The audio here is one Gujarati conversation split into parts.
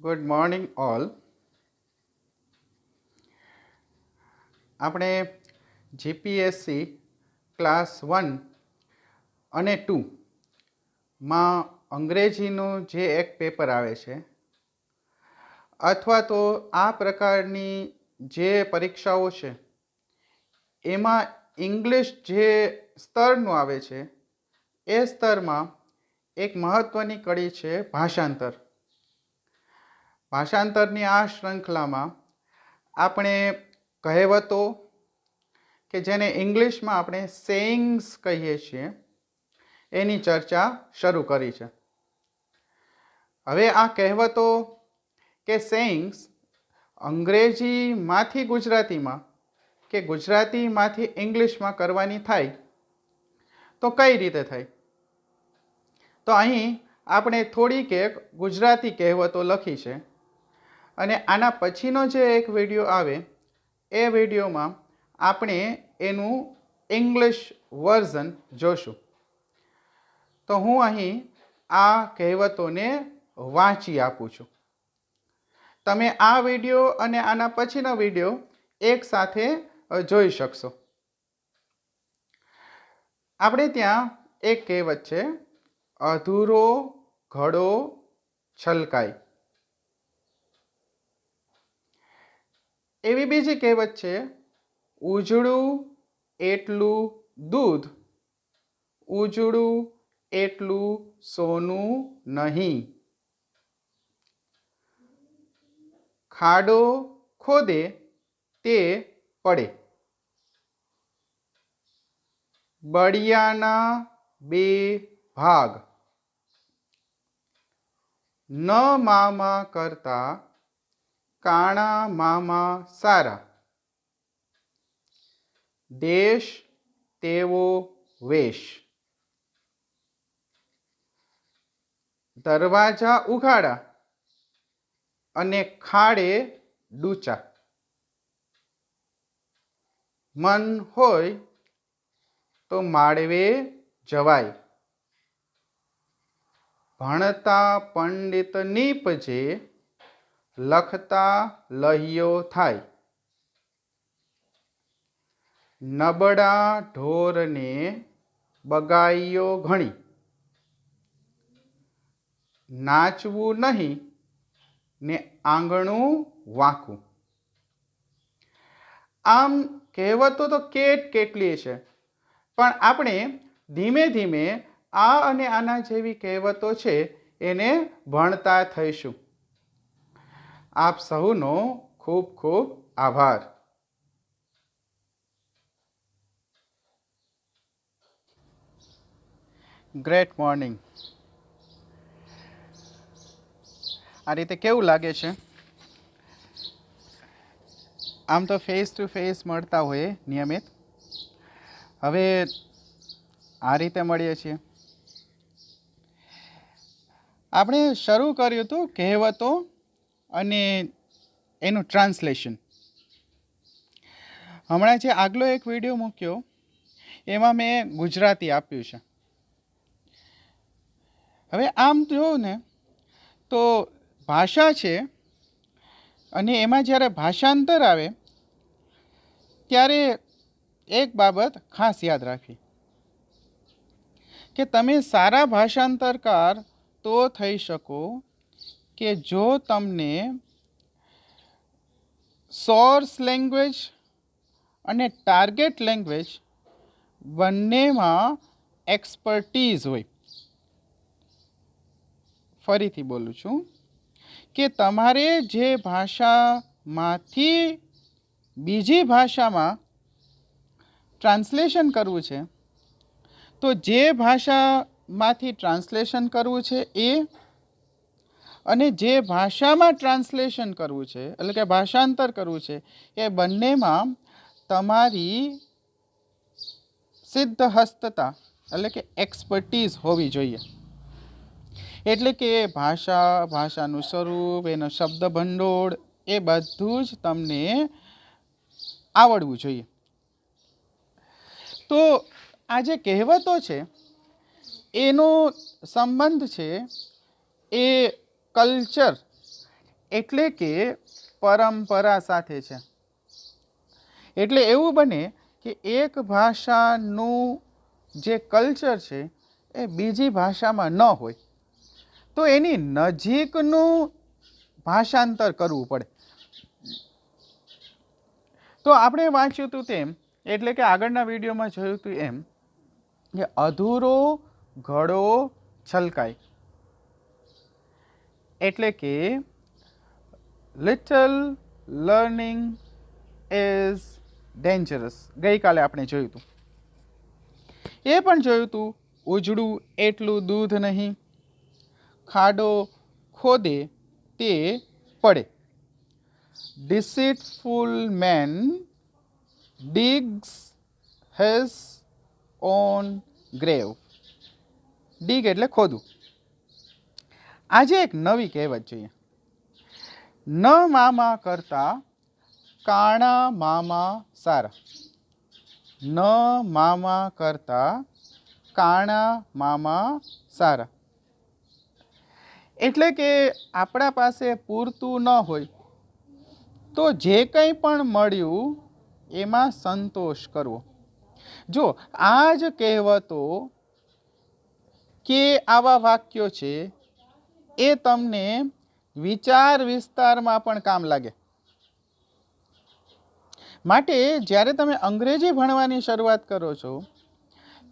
Good morning all. આપણે જીપીએસસી ક્લાસ 1 અને 2માં અંગ્રેજીનું જે એક પેપર આવે છે અથવા તો આ પ્રકારની જે પરીક્ષાઓ છે એમાં ઇંગ્લિશ જે સ્તરનું આવે છે એ સ્તરમાં એક મહત્ત્વની કડી છે ભાષાંતર. ભાષાંતરની આ શૃંખલામાં આપણે કહેવતો કે જેને ઇંગ્લિશમાં આપણે સેઇંગ્સ કહીએ છીએ એની ચર્ચા શરૂ કરી છે. હવે આ કહેવતો કે સેઇંગ્સ અંગ્રેજીમાંથી ગુજરાતીમાં કે ગુજરાતીમાંથી ઇંગ્લિશમાં કરવાની થાય તો કઈ રીતે થાય? તો અહીં આપણે થોડીક એક ગુજરાતી કહેવતો લખી છે અને આના પછીનો જે એક વિડીયો આવે એ વિડીયોમાં આપણે એનું ઇંગ્લિશ વર્ઝન જોશું. તો હું અહીં આ કહેવતોને વાંચી આપું છું. તમે આ વિડીયો અને આના પછીનો વિડીયો એક સાથે જોઈ શકશો. આપણે ત્યાં એક કહેવત છે, અધૂરો ઘડો છલકાય. એવી બીજી કહેવત છે, ઉજળું એટલું દૂધ, ઉજળું એટલું સોનું નહીં. ખાડો ખોદે તે પડે, બળિયાના બે ભાગ. ન મામા કરતા કાણા મામા સારા, દેશ તેવો વેશ. દરવાજા ઉઘાડા અને ખાડે ડૂચા, મન હોય તો માળવે જવાય. ભણતા પંડિત નીપજે, લખતા લહ્યો થાય. નબળા ઢોરને બગાઈઓ ઘણી, નાચવું નહીં ને આંગણું વાંકું. આમ કહેવતો તો કેટલી છે, પણ આપણે ધીમે ધીમે આ અને આના જેવી કહેવતો છે એને ભણતા થઈશું. આપ સહુનો ખૂબ ખૂબ આભાર. Great morning. આ રીતે કેવું લાગે છે? આમ તો ફેસ ટુ ફેસ મળતા હોય નિયમિત, હવે આ રીતે મળીએ છીએ. આપણે શરૂ કર્યું હતું કહેવતો અને એનું ટ્રાન્સલેશન. હમણાં જે આગલો એક વિડીયો મૂક્યો એમાં મેં ગુજરાતી આપ્યું છે. હવે આમ જોઉં ને તો ભાષા છે અને એમાં જ્યારે ભાષાંતર આવે ત્યારે એક બાબત ખાસ યાદ રાખવી કે તમે સારા ભાષાંતરકાર તો થઈ શકો કે જો તમને સોર્સ લેંગ્વેજ અને ટાર્ગેટ લેંગ્વેજ બંનેમાં એક્સપર્ટીઝ હોય. ફરીથી બોલું છું કે તમારે જે ભાષામાંથી બીજી ભાષામાં ટ્રાન્સલેશન કરવું છે, તો જે ભાષામાંથી ટ્રાન્સલેશન કરવું છે એ અને જે ભાષામાં ટ્રાન્સલેશન કરવું છે એટલે કે ભાષાંતર કરવું છે એ બંનેમાં તમારી સિદ્ધહસ્તતા એટલે કે એક્સપર્ટીઝ હોવી જોઈએ. એટલે કે ભાષાનું સ્વરૂપ, એનો શબ્દ ભંડોળ એ બધું જ તમને આવડવું જોઈએ. તો આ જે કહેવતો છે એનો સંબંધ છે એ કલ્ચર એટલે કે પરંપરા સાથે છે. એટલે એવું બને કે એક ભાષાનું જે કલ્ચર છે એ બીજી ભાષામાં ન હોય તો એની નજીકનું ભાષાંતર કરવું પડે. તો આપણે વાંચ્યું હતું તેમ, એટલે કે આગળના વિડીયોમાં જોયું હતું એમ, કે અધૂરો ઘડો છલકાય, એટલે કે લિટલ લર્નિંગ ઇઝ ડેન્જરસ. ગઈકાલે આપણે જોયું હતું. એ પણ જોયું હતું, ઉજળું એટલું દૂધ નહીં, ખાડો ખોદે તે પડે. Deceitful man digs his own grave. dig એટલે ખોદવું. આજે એક નવી કહેવત જોઈએ. ન મામા કરતા કાણા મામા સારા. ન મામા કરતા કાણા મામા સારા. એટલે કે આપણા પાસે પૂરતું ન હોય તો જે કંઈ પણ મળ્યું એમાં સંતોષ કરવો. જો આ જ કહેવતો કે આવા વાક્યો છે એ તમને વિચાર વિસ્તારમાં પણ કામ લાગે. માટે જ્યારે તમે અંગ્રેજી ભણવાની શરૂઆત કરો છો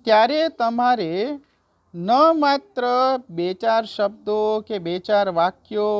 ત્યારે તમારે ન માત્ર 2-4 શબ્દો કે 2-4 વાક્યો,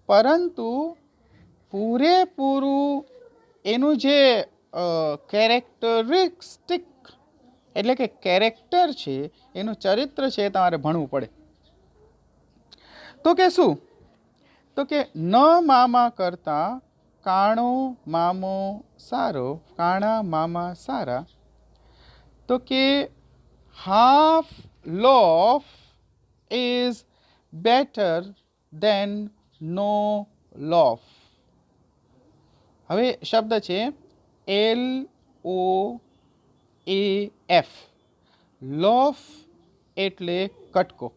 પરંતુ પૂરેપૂરું એનું જે કેરેક્ટરિસ્ટિક એટલે કે કેરેક્ટર છે, એનું ચરિત્ર છે, તમારે ભણવું પડે. તો કે શું? તો કે ન મામા કરતા કાણો મામો સારો, કાણા મામા સારા. તો કે half loaf is better than no loaf. હવે શબ્દ છે LOAF. લોફ એટલે કટકો,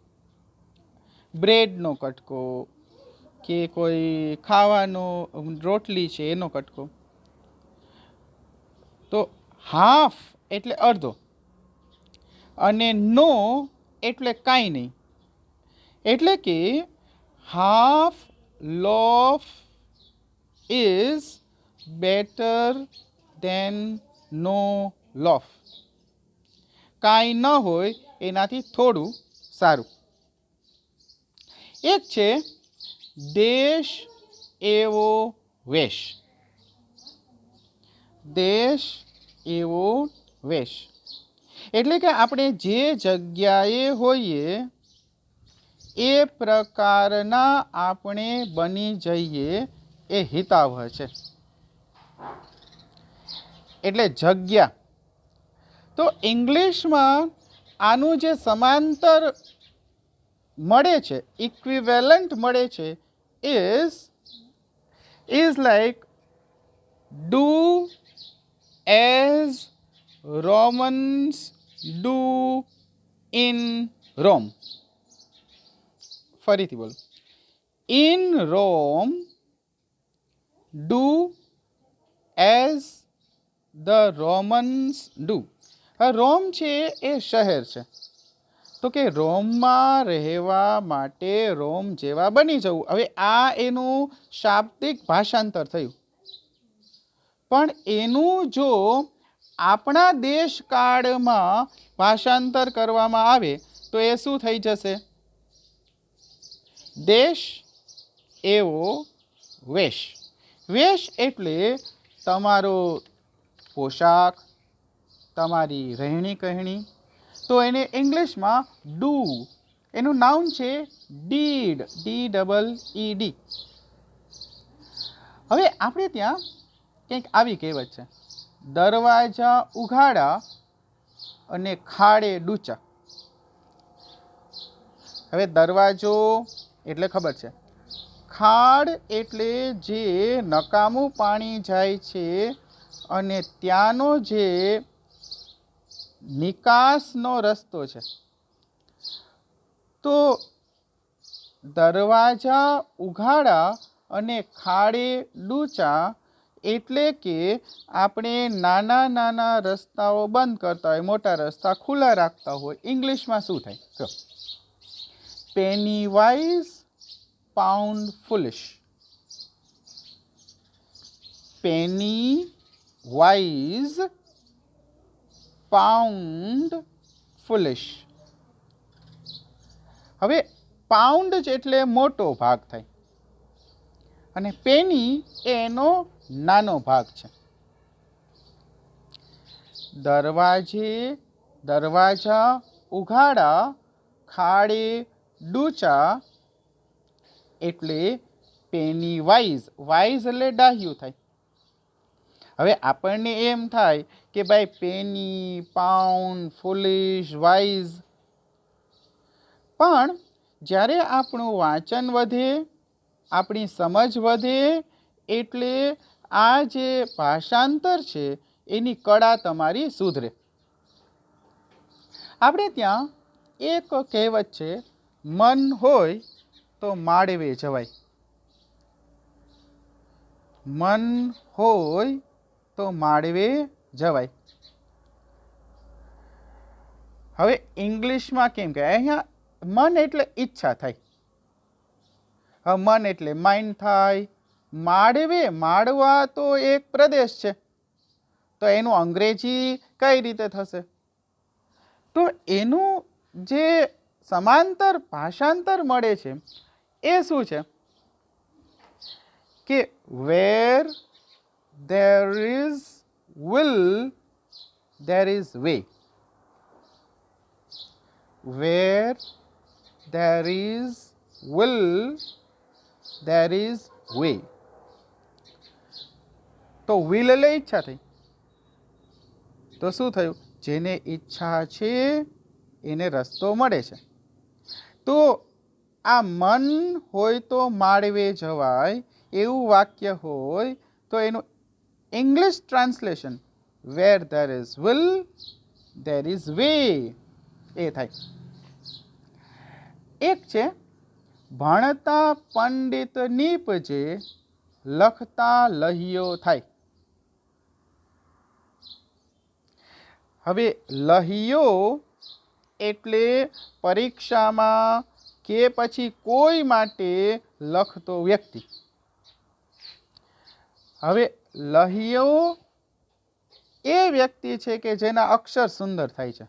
બ્રેડનો કટકો કે કોઈ ખાવાનો રોટલી છે એનો કટકો. તો હાફ એટલે અડધો અને નો એટલે કાંઈ નહીં. એટલે કે હાફ લોફ ઇઝ બેટર દેન નો લોફ. કાંઈ ન હોય એનાથી થોડું સારું. એક છે દેશ એવો વેશ. દેશ એવો વેશ એટલે કે આપણે જે જગ્યાએ હોઈએ એ પ્રકારના આપણે બની જઈએ એ હિતાવહ છે. એટલે જગ્યા. તો ઇંગ્લિશમાં આનું જે સમાંતર મળે છે, ઇક્વિવેલન્ટ મળે છે, is like do as Romans do in Rome. ફરીથી બોલો. In Rome do as the Romans do. Rome છે એ શહેર છે, તો કે રોમમાં રહેવા માટે રોમ જેવા બની જવું. હવે આ એનું શાબ્દિક ભાષાંતર થયું, પણ એનું જો આપણા દેશકાળમાં ભાષાંતર કરવામાં આવે તો એ શું થઈ જશે? દેશ એવો વેશ. વેશ એટલે તમારો પોશાક, તમારી રહેણી કહેણી. તો એને ઇંગ્લિશમાં ડુ, એનું નાઉન છે ડીડ, DEED. હવે આપણે ત્યાં કંઈક આવી કહેવત છે, દરવાજા ઉઘાડા અને ખાડે ડૂચા. હવે દરવાજો એટલે ખબર છે, ખાડ એટલે જે નકામું પાણી જાય છે અને ત્યાંનો જે નિકાસનો રસ્તો છે. તો દરવાજા ઉઘાડા અને ખાડે ડૂચા એટલે કે આપણે નાના નાના રસ્તાઓ બંધ કરતા હોય, મોટા રસ્તા ખુલ્લા રાખતા હોય. ઇંગ્લિશમાં શું થાય? Penny wise pound ફુલિશ. Penny wise pound ફુલિશ. હવે પાઉન્ડ એટલે મોટો ભાગ થાય અને પેની એનો નાનો ભાગ છે. દરવાજા ઉઘાડા, ખાડે ડૂચા એટલે પેની વાઇઝ. વાઇઝ એટલે ડાહ્યું થાય. હવે આપણને એમ થાય કે ભાઈ પેની, પાઉન્ડ, ફુલિશ, વાઇઝ, પણ જ્યારે આપણું વાંચન વધે, આપણી સમજ વધે, એટલે આ જે ભાષાંતર છે એની કળા તમારી સુધરે. આપણે ત્યાં એક કહેવત છે, મન હોય તો માળવે જવાય. મન હોય તો માળવે જવાય. હવે ઇંગ્લિશમાં કેમ કે અહીંયા મન એટલે ઈચ્છા થાય. હવે મન એટલે માઇન્ડ થાય. માળવે, માળવા તો એક પ્રદેશ છે, તો એનું અંગ્રેજી કઈ રીતે થશે? તો એનું જે સમાંતર ભાષાંતર મળે છે એ શું છે કે વેર there is will, there is way. Where there is will, there is way. તો will એટલે ઈચ્છા થઈ. તો શું થયું? જેને ઈચ્છા છે એને રસ્તો મળે છે. તો આ મન હોય તો માળવે જવાય એવું વાક્ય હોય તો એનું English translation where there is will there is way એ થાય. એક છે ભણતા પંડિત નીપજે, લખતા લહિયો થાય. હવે લહિયો એટલે પરીક્ષામાં કે પછી કોઈ માટે લખતો વ્યક્તિ. હવે લહિયો એ વ્યક્તિ છે કે જેના અક્ષર સુંદર થાય છે,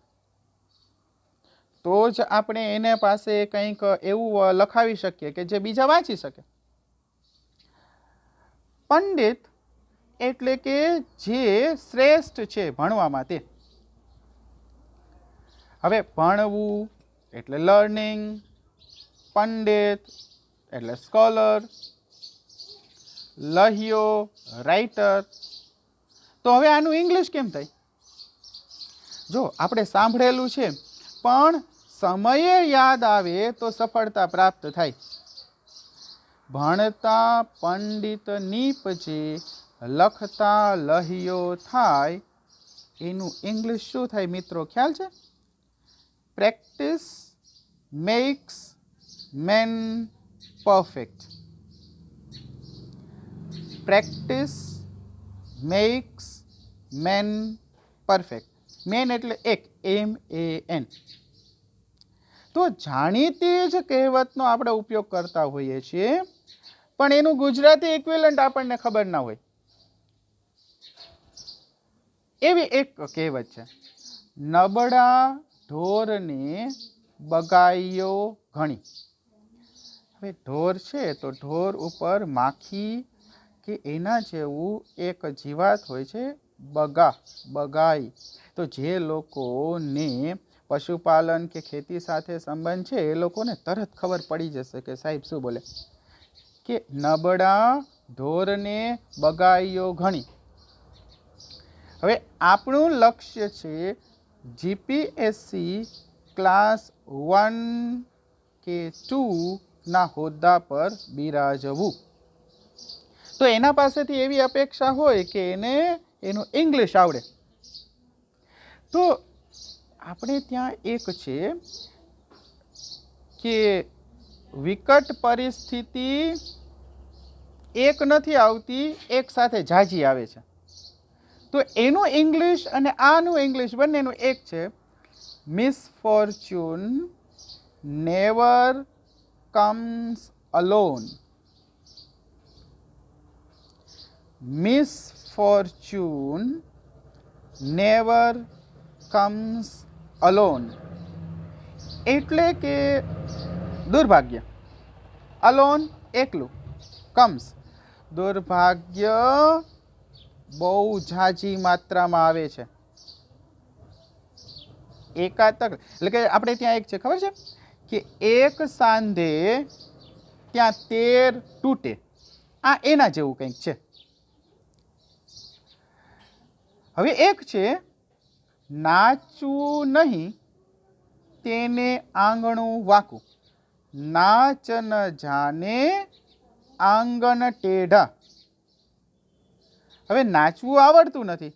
તો જ આપણે એને પાસે કંઈક એવું લખાવી શકીએ કે જે બીજા વાંચી શકે. પંડિત એટલે કે જે શ્રેષ્ઠ છે ભણવામાં તે. હવે ભણવું એટલે લર્નિંગ, પંડિત એટલે સ્કોલર, લહિયો રાઇટર. તો હવે આનું ઇંગ્લિશ કેમ થાય? જો આપણે સાંભળેલું છે, પણ સમયે યાદ આવે તો સફળતા પ્રાપ્ત થાય. ભણતા પંડિત નીપજે, લખતા લહિયો થાય. એનું ઇંગ્લિશ શું થાય મિત્રો, ખ્યાલ છે? Practice makes man perfect. Practice makes man perfect. Man એટલે એક, MAN. તો જાણીતી જ કહેવતનો આપણે ઉપયોગ કરતા હોઈએ છીએ, પણ એનું ગુજરાતી ઇક્વિવેલન્ટ આપણને ખબર ના હોય. એવી એક કહેવત છે, નબળા ઢોરને બગાઈયો ઘણી. હવે ઢોર છે તો ઢોર ઉપર માખી કે એના જેવું એક જીવાત હોય છે, બગાઈ. તો જે લોકોને પશુપાલન કે ખેતી સાથે સંબંધ છે એ લોકોને તરત ખબર પડી જશે કે સાહેબ શું બોલે, કે નબળા ઢોરને બગાઈયો ઘણી. હવે આપણું લક્ષ્ય છે GPSC ક્લાસ 1 કે 2 ના હોદ્દા પર બિરાજવું. તો એના પાસેથી એવી અપેક્ષા હોય કે એને એનું ઇંગ્લિશ આવડે. તો આપણે ત્યાં એક છે કે વિકટ પરિસ્થિતિ એક નથી આવતી, એક સાથે ઝાઝી આવે છે. તો એનું ઇંગ્લિશ અને આનું ઇંગ્લિશ બંનેનું એક છે. Misfortune never comes alone. Misfortune never comes alone એટલે કે દુર્ભાગ્ય, અલોન એકલું, કમ્સ દુર્ભાગ્ય બહુ ઝાઝી માત્રામાં આવે છે. એકાતક એટલે કે આપણે ત્યાં એક છે ખબર છે કે એક સાંધે ત્યાં 13 તૂટે, આ એના જેવું કંઈક છે. હવે એક છે નાચવું નહીં તેને આંગણું વાકું, નાચ ન જાને આંગણ ટેઢા. હવે નાચવું આવડતું નથી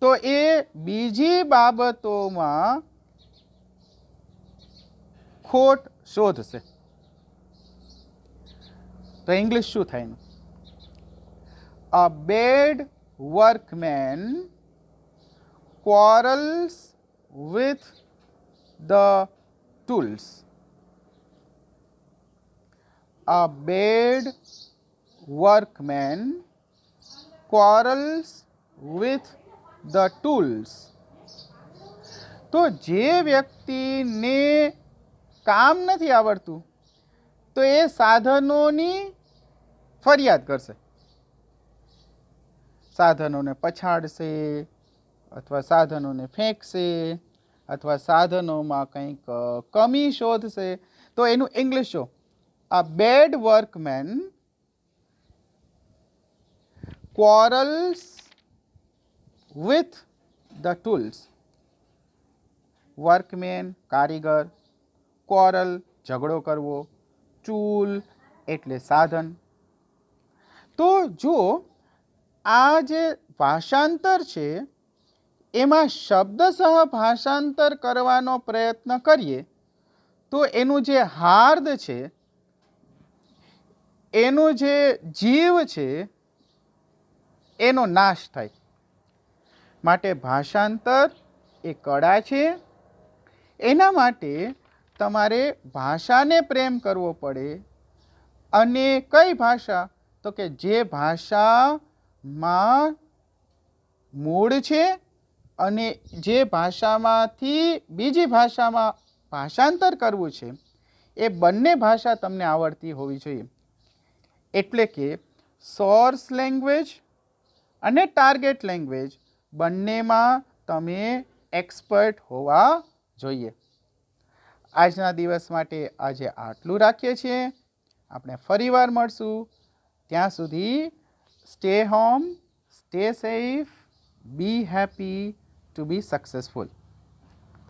તો એ બીજી બાબતોમાં ખોટ શોધશે. તો ઇંગ્લિશ શું થાય એનું? અ bed workman quarrels with the tools. A bad workman quarrels with the tools. તો જે વ્યક્તિને કામ નથી આવડતું તો એ સાધનોની ફરિયાદ કરશે, સાધનોને પછાડશે અથવા સાધનોને ફેંકશે અથવા સાધનોમાં કંઈક કમી શોધશે. તો એનું ઇંગ્લિશ જો, a bad workman quarrels with the tools. Workman કારીગર, quarrel ઝઘડો કરવો, ટૂલ એટલે સાધન. તો જો આ જે ભાષાંતર છે એમાં શબ્દસઃ ભાષાંતર કરવાનો પ્રયત્ન કરીએ તો એનું જે હાર્દ છે, એનું જે જીવ છે એનો નાશ થાય. માટે ભાષાંતર એ કળા છે. એના માટે તમારે ભાષાને પ્રેમ કરવો પડે. અને કઈ ભાષા? તો કે જે ભાષામાં મૂળ છે અને જે ભાષામાંથી બીજી ભાષામાં ભાષાંતર કરવું છે એ બંને ભાષા તમને આવડતી હોવી જોઈએ. એટલે કે સોર્સ લેંગ્વેજ અને ટાર્ગેટ લેંગ્વેજ બંનેમાં તમે એક્સપર્ટ હોવા જોઈએ. આજના દિવસ માટે આજે આટલું રાખીએ છીએ. આપણે ફરીવાર મળશું. ત્યાં સુધી stay home, stay safe, B happy to B successful.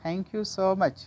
Thank you so much.